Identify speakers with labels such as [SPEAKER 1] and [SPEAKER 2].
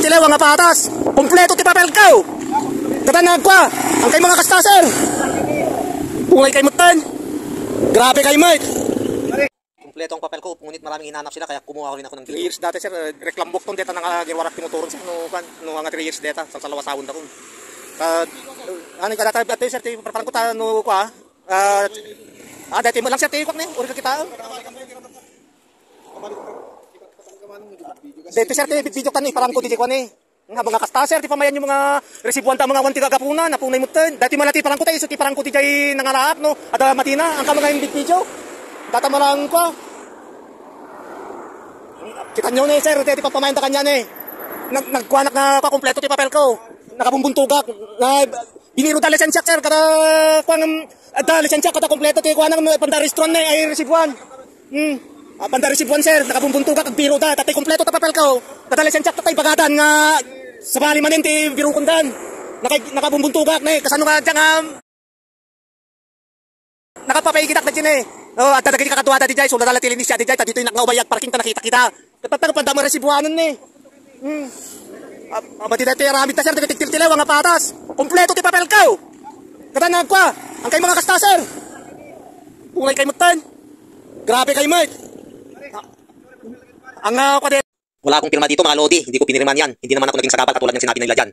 [SPEAKER 1] tilaw nga patas. Kompleto ti papel ko. Katanag ko, ang kay mga kastaser. Pungay kay mutan. Grabe kay mate. Kompleto ang papel ko, ngunit maraming hinanap sila kaya kumuha ko rin ako ng 3 years dati sir. Reklambok tong data nang giwarak tinuturon sa no nga 3 years data sa salawasawon ta ko. Ano ka data at sir, parang ko ta no ko dati mo lang sir tayo ko ni, uri kita. Dito sir, video ka ni, parang ko di ko ni. Nga mga kastaser, ti pamayan yung mga resibuan ta mga wanti gagapuna, napunay mo ten. Dati malati parang ko tayo, ti parang ko di jay nangaraap no. At matina, ang mga yung video. Data marang ko. Kita nyo ni sir, ti papamayan ta kanya ni. Nagkuanak na kakompleto ti papel ko. Nakabumbuntuga, biniro da lisensya sir, kada kuang da lisensya kada kompleto ti kuanang pandaristron ni ay resibuan. Pandarisibuan sir, nakabumbuntuga kag biro da, tatay kompleto ta papel ko. Kada lisensya tatay bagadan nga sabali manin ti biro kundan. Nakabumbuntuga ni kasano ka diyan nakapapaigitak na dyan at tatagay ka katuwa dati jay, so nadala tilinis siya dati jay, dito yung nakaubayag parking ta nakita kita. Tatang pandama resibuanan ni. Mati dati ramit ta sir, tilaw nga patas. Kompleto ti papel ko. Katanag ko, ang kay mga kastaser. Pungay kay mutan. Grabe kay mate. Ang wala akong pirma dito mga lodi, hindi ko pinirman yan. Hindi naman ako naging sagabal katulad ng sinabi nila dyan.